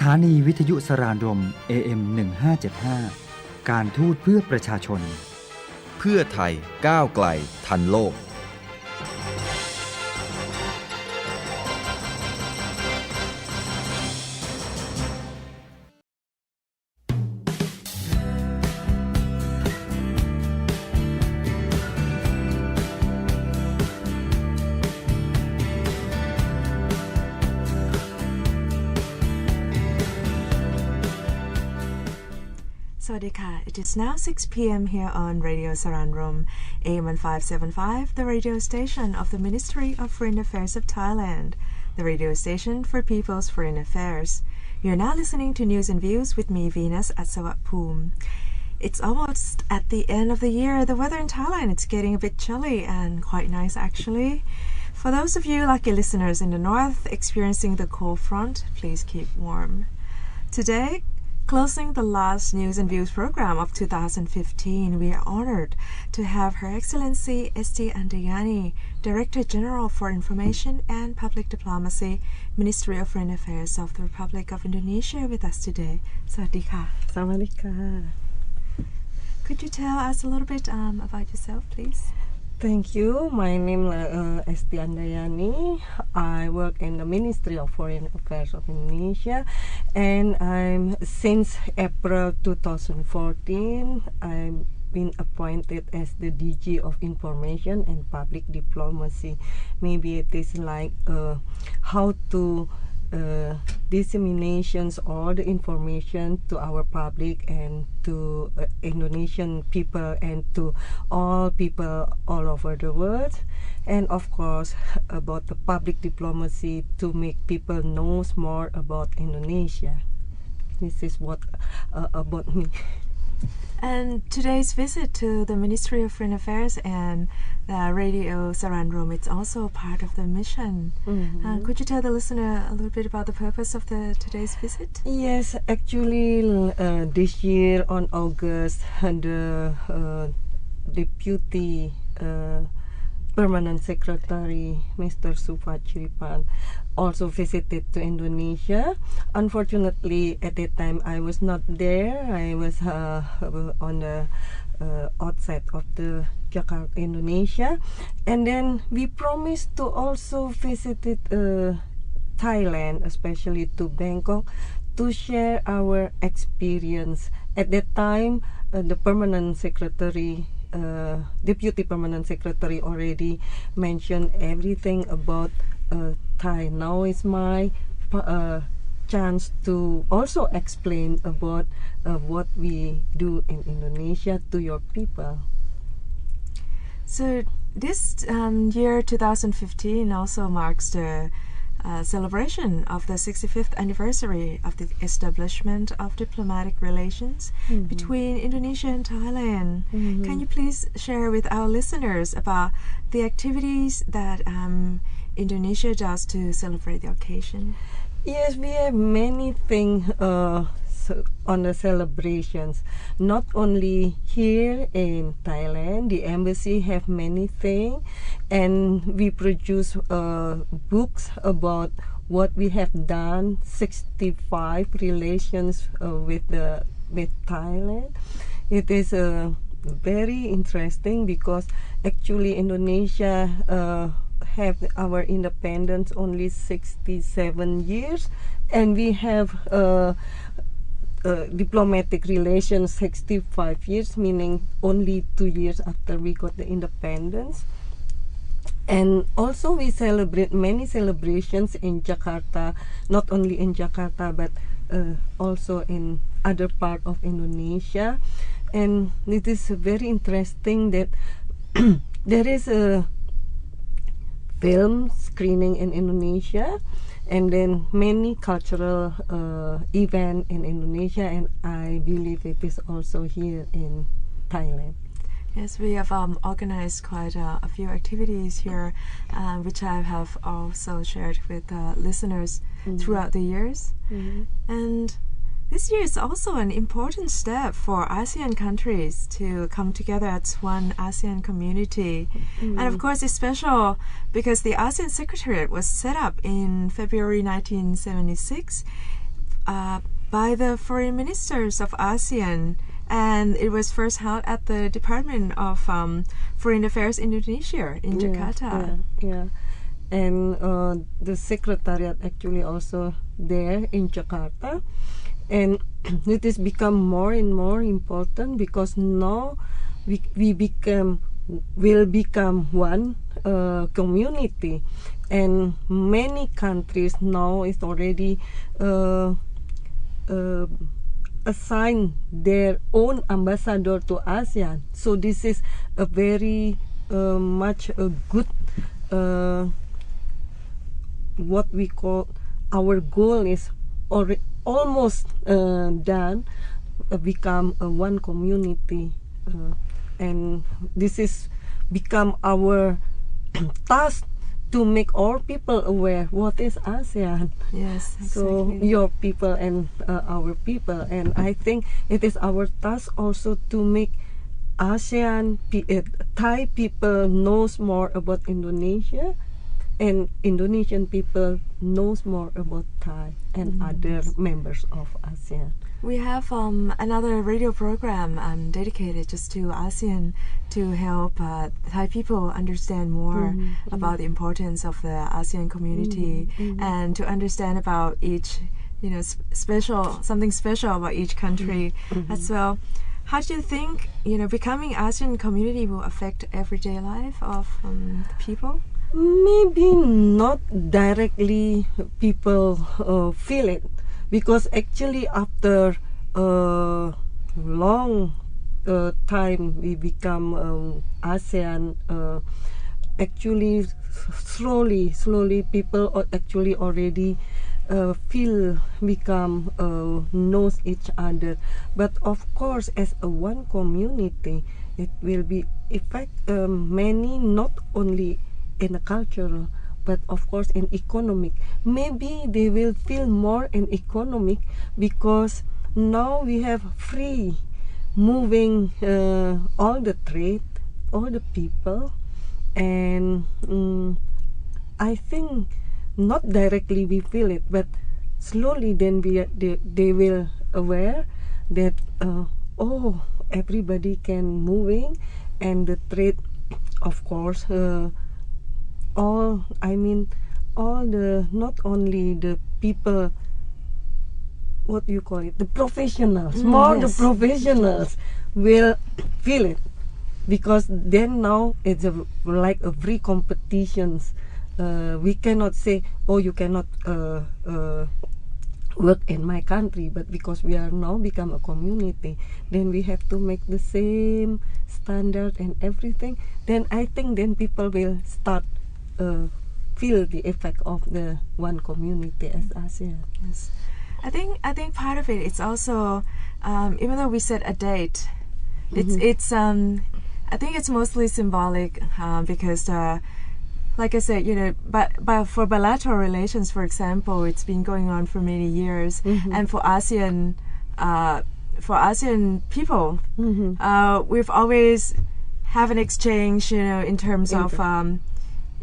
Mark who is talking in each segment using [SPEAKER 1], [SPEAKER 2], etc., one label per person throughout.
[SPEAKER 1] ถานีวิทยุสรานรม AM1575 การทูตเพื่อประชาชน
[SPEAKER 2] เพื่อไทยก้าวไกลทันโลก
[SPEAKER 3] It is now 6 p.m. here on Radio Saranrom, AM1575, the radio station of the Ministry of Foreign Affairs of Thailand, the radio station for people's foreign affairs. You're now listening to News and Views with me, Venus at Sawatpum. It's almost at the end of the year. The weather in Thailand, it's getting a bit chilly and quite nice actually. For those of you lucky listeners in the north experiencing the cold front, please keep warm. Today, closing the last News and Views program of 2015, we are honored to have Her Excellency Esti Andayani, Director General for Information and Public Diplomacy, Ministry of Foreign Affairs of the Republic of Indonesia with us today. Sawadee-ka.
[SPEAKER 4] Sawadee-ka.
[SPEAKER 3] Could you tell us a little bit about yourself, please?
[SPEAKER 4] Thank you. My name is Esti Andayani. I work in the Ministry of Foreign Affairs of Indonesia, and I'm since April 2014. I've been appointed as the DG of Information and Public Diplomacy. Maybe it is like how to disseminations all the information to our public and to Indonesian people and to all people all over the world, and of course about the public diplomacy to make people know more about Indonesia. This is what about me.
[SPEAKER 3] And today's visit to the Ministry of Foreign Affairs and Radio Saranrom, it's also part of the mission. Mm-hmm. Could you tell the listener a little bit about the purpose of today's visit?
[SPEAKER 4] Yes, actually this year on August, the Deputy Permanent Secretary, Mr. Sufachiripan, also visited to Indonesia. Unfortunately, at that time I was not there. I was on the outside of the Jakarta, Indonesia, and then we promised to also visit Thailand, especially to Bangkok, to share our experience. At that time, the Permanent Secretary. Deputy Permanent Secretary already mentioned everything about Thai. Now is my chance to also explain about what we do in Indonesia to your people.
[SPEAKER 3] So this year 2015 also marks the celebration of the 65th anniversary of the establishment of diplomatic relations between Indonesia and Thailand. Can you please share with our listeners about the activities that Indonesia does to celebrate the occasion?
[SPEAKER 4] Yes, we have many things on the celebrations. Not only here in Thailand, the embassy have many things, and we produce books about what we have done, 65 relations with Thailand. It is very interesting because actually Indonesia have our independence only 67 years, and we have diplomatic relations 65 years, meaning only 2 years after we got the independence. And also we celebrate many celebrations in Jakarta, not only in Jakarta but also in other part of Indonesia. And it is very interesting that there is a film screening in Indonesia, and then many cultural event in Indonesia, and I believe it is also here in Thailand.
[SPEAKER 3] Yes, we have organized quite a few activities here, which I have also shared with listeners throughout the years. And this year is also an important step for ASEAN countries to come together as one ASEAN community. And of course, it's special because the ASEAN Secretariat was set up in February 1976 by the foreign ministers of ASEAN, and it was first held at the Department of Foreign Affairs Indonesia in Jakarta.
[SPEAKER 4] Yeah. And the secretariat actually also there in Jakarta, and it has become more and more important because now we will become one community, and many countries now is already assign their own ambassador to ASEAN. So this is a very much a good what we call our goal is almost done, become one community, and this is become our task to make all people aware what is ASEAN.
[SPEAKER 3] Yes, exactly.
[SPEAKER 4] So your people and our people, and I think it is our task also to make ASEAN Thai people knows more about Indonesia, and Indonesian people knows more about Thai and other members of ASEAN.
[SPEAKER 3] We have another radio program dedicated just to ASEAN to help Thai people understand more about the importance of the ASEAN community and to understand about each, something special about each country as well. How do you think, becoming ASEAN community will affect everyday life of the people?
[SPEAKER 4] Maybe not directly people feel it, because actually after long time we become ASEAN, actually slowly people actually already become knows each other. But of course, as a one community, it will be affect many, not only in a cultural, but of course in economic. Maybe they will feel more in economic because now we have free moving all the trade, all the people, and I think not directly we feel it, but slowly then they will aware that everybody can moving, and the trade, of course, all the not only the people, what you call it, the professionals, the professionals will feel it, because then now it's like a free competitions. We cannot say, you cannot work in my country, but because we are now become a community, then we have to make the same standard and everything. Then I think then people will start feel the effect of the one community as ASEAN.
[SPEAKER 3] Yes, I think part of it is also even though we set a date, it's I think it's mostly symbolic because like I said, but for bilateral relations, for example, it's been going on for many years, and for ASEAN people, we've always have an exchange, in terms of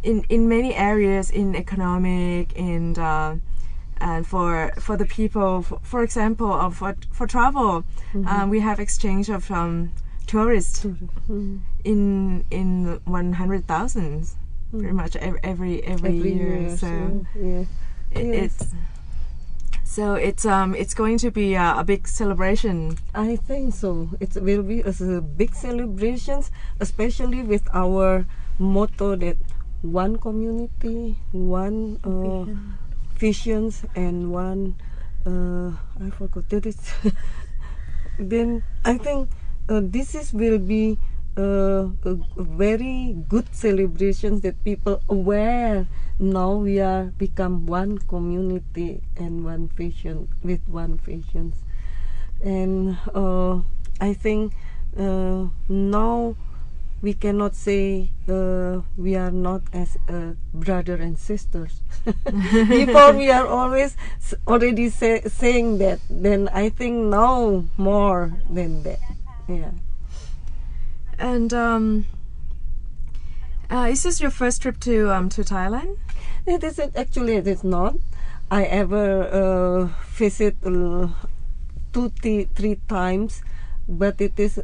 [SPEAKER 3] in many areas, in economic and for the people, for example, for travel, we have exchange of tourists in 100,000. Pretty much every year. So it's going to be a big celebration.
[SPEAKER 4] I think so. It will be a big celebrations, especially with our motto that one community, one visions, and one I forgot that is. Then I think this will be a very good celebrations that people aware now we are become one community and one vision with one visions. And I think now we cannot say we are not as brother and sisters. Before we are always already saying that. Then I think now more than that. Yeah.
[SPEAKER 3] And is this your first trip to Thailand?
[SPEAKER 4] It is actually. It is not. I ever visit 2-3 times, but it is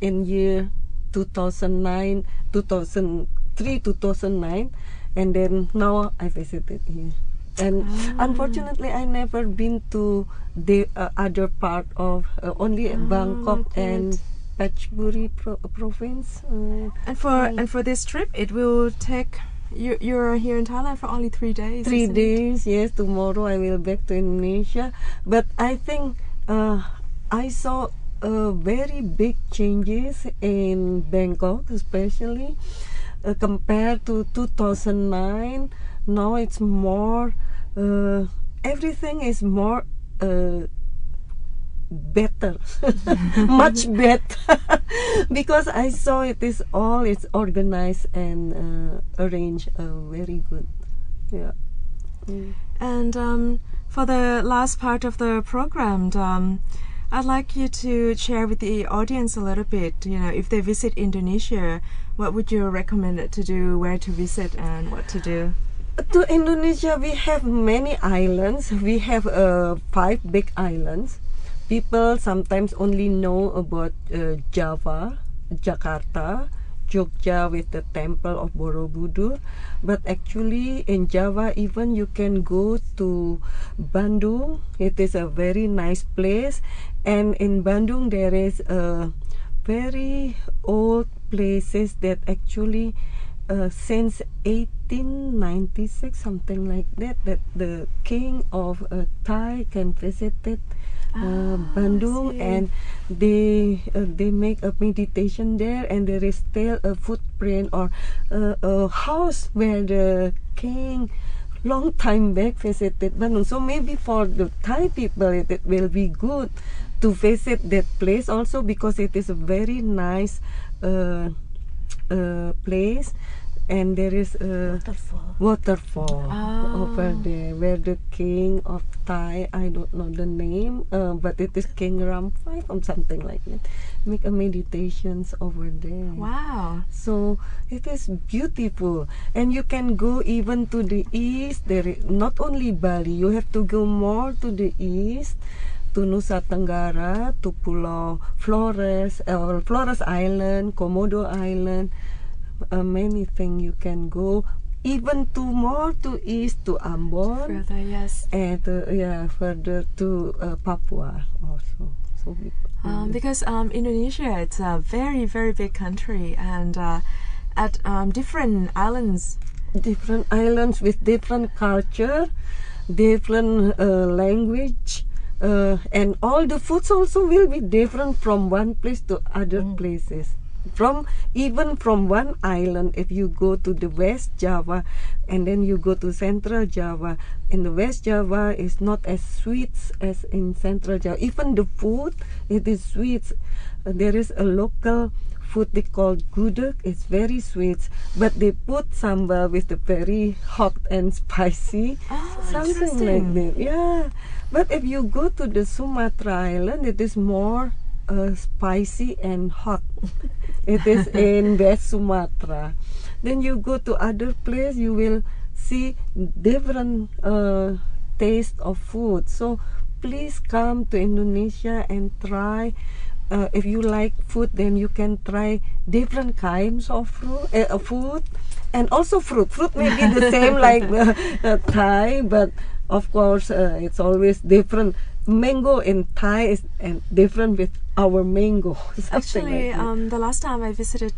[SPEAKER 4] in year 2009, 2003, 2009, and then now I visited here. And unfortunately, I never been to the other part of only Bangkok and Phetchaburi province.
[SPEAKER 3] And for this trip, it will take you're here in Thailand for only 3 days.
[SPEAKER 4] 3 days, yes. Tomorrow I will back to Indonesia. But I think I saw very big changes in Bangkok, especially compared to 2009. Now it's more. Everything is more better, much better, because I saw it's organized and arranged very good. Yeah.
[SPEAKER 3] And for the last part of the program, I'd like you to share with the audience a little bit. If they visit Indonesia, what would you recommend to do, where to visit, and what to do?
[SPEAKER 4] To Indonesia, we have many islands. We have 5 big islands. People sometimes only know about Java, Jakarta, Jogja with the temple of Borobudur, but actually in Java even you can go to Bandung. It is a very nice place, and in Bandung there is a very old places that actually since 1896, something like that the king of Thai can visit it. Bandung, and they make a meditation there, and there is still a footprint or a house where the king long time back visited Bandung. So maybe for the Thai people it will be good to visit that place also, because it is a very nice place. And there is a waterfall over there where the king of Thai, I don't know the name, but it is King Ramphai or something like that, make a meditations over there.
[SPEAKER 3] Wow.
[SPEAKER 4] So it is beautiful, and you can go even to the east. There is not only Bali, you have to go more to the east, to Nusa Tenggara, to Pulau Flores, or Flores Island, Komodo Island. Many things you can go, even to more to east to Ambon.
[SPEAKER 3] Further, yes.
[SPEAKER 4] And further to Papua also. So
[SPEAKER 3] because Indonesia, it's a very, very big country, and at different islands
[SPEAKER 4] with different culture, different language, and all the foods also will be different from one place to other places. Even from one island, if you go to the West Java and then you go to Central Java, in the West Java is not as sweet as in Central Java. Even the food, it is sweet. There is a local food they call gudeg. It's very sweet, but they put sambal with the very hot and spicy, something like that. Yeah, but if you go to the Sumatra Island, it is more spicy and hot. It is in West Sumatra. Then you go to other place, you will see different taste of food. So please come to Indonesia and try. If you like food, then you can try different kinds of food, and also fruit. Fruit may be the same like Thai, but of course it's always different. Mango in Thai is different with our mango.
[SPEAKER 3] Actually,
[SPEAKER 4] like
[SPEAKER 3] the last time I visited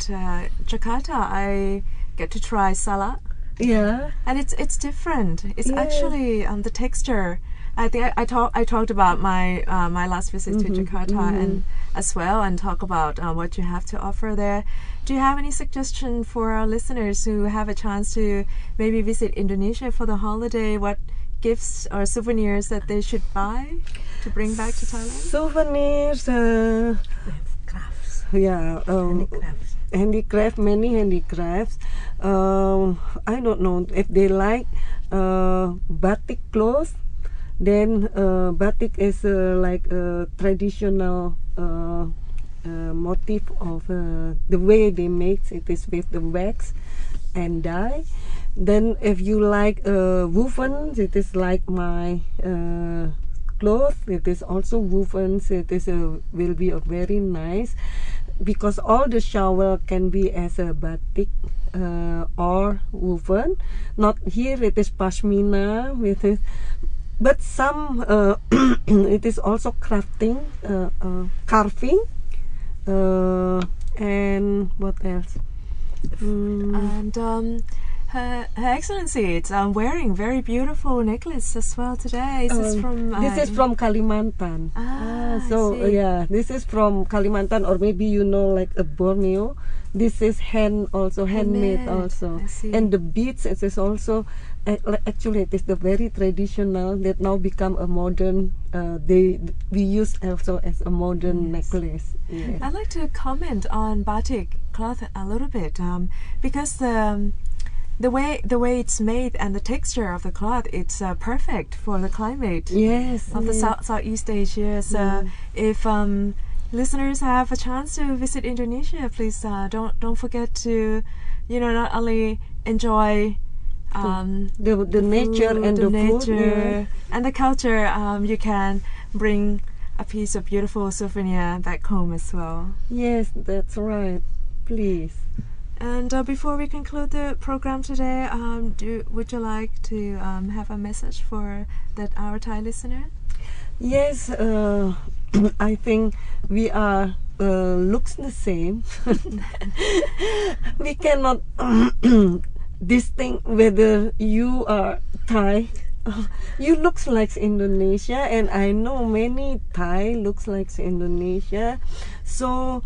[SPEAKER 3] Jakarta, I get to try salad.
[SPEAKER 4] Yeah,
[SPEAKER 3] and it's different. It's actually the texture. I think I talked about my last visit to Jakarta and as well, and talk about what you have to offer there. Do you have any suggestion for our listeners who have a chance to maybe visit Indonesia for the holiday? What gifts or souvenirs that they should buy to bring back to Thailand?
[SPEAKER 4] Souvenirs,
[SPEAKER 5] crafts.
[SPEAKER 4] Yeah, many handicrafts. I don't know if they like batik clothes. Then batik is like a traditional motif of the way they make it is with the wax and dye. Then if you like woven, it is like my cloth. It is also woven. It is will be a very nice, because all the shawl can be as a batik or woven. Not here it is pashmina with it, but some it is also crafting, carving, and what else?
[SPEAKER 3] And Her Excellency, it's wearing very beautiful necklace as well today. This is from
[SPEAKER 4] Kalimantan. So
[SPEAKER 3] I see.
[SPEAKER 4] yeah, this is from Kalimantan, or maybe like a Borneo. This is handmade also.
[SPEAKER 3] I see.
[SPEAKER 4] And the beads, it is also actually it is the very traditional that now become a modern. We use also as a modern necklace. Yeah.
[SPEAKER 3] I'd like to comment on batik cloth a little bit, because the way it's made and the texture of the cloth, it's perfect for the climate of the Southeast Asia. So if listeners have a chance to visit Indonesia, please don't forget to not only enjoy
[SPEAKER 4] the nature and the food
[SPEAKER 3] and the culture, you can bring a piece of beautiful souvenir back home as well.
[SPEAKER 4] Yes, that's right. Please.
[SPEAKER 3] And before we conclude the program today, would you like to have a message for our Thai listener?
[SPEAKER 4] Yes, I think we are looks the same. We cannot distinct whether you are Thai. You looks like Indonesia, and I know many Thai looks like Indonesia. So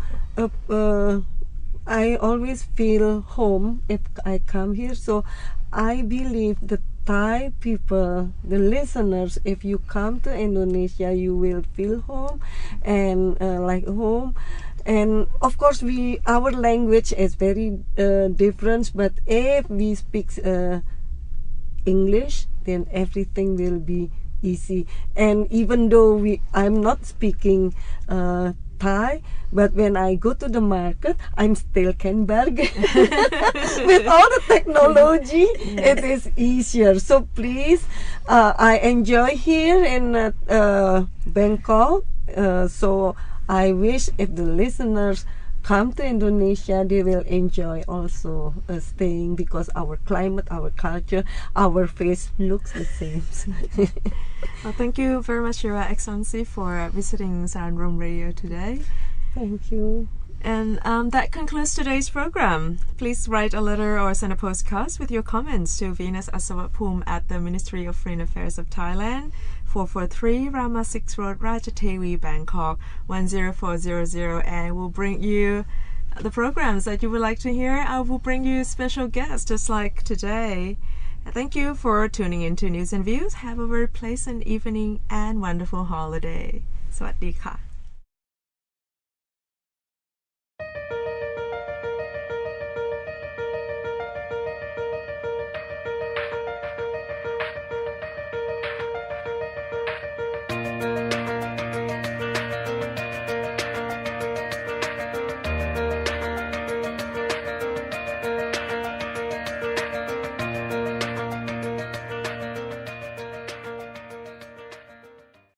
[SPEAKER 4] I always feel home if I come here. So I believe the Thai people, the listeners, if you come to Indonesia, you will feel home and like home. And of course, our language is very different. But if we speak English, then everything will be easy. And even though I'm not speaking Thai, but when I go to the market, I'm still can bargain. With all the technology, it is easier. So please, I enjoy here in Bangkok. So I wish if the listeners come to Indonesia, they will enjoy also staying, because our climate, our culture, our face looks the same.
[SPEAKER 3] Well, thank you very much, Your Excellency, for visiting Saranrom Radio today.
[SPEAKER 4] Thank you.
[SPEAKER 3] And that concludes today's program. Please write a letter or send a postcard with your comments to Venus Asawapum at the Ministry of Foreign Affairs of Thailand, 443 Rama 6 Road, Rajatevi, Bangkok 10400, and we'll bring you the programs that you would like to hear. I will bring you special guests just like today. Thank you for tuning in to News and Views. Have a very pleasant evening and wonderful holiday. สวัสดีค่ะ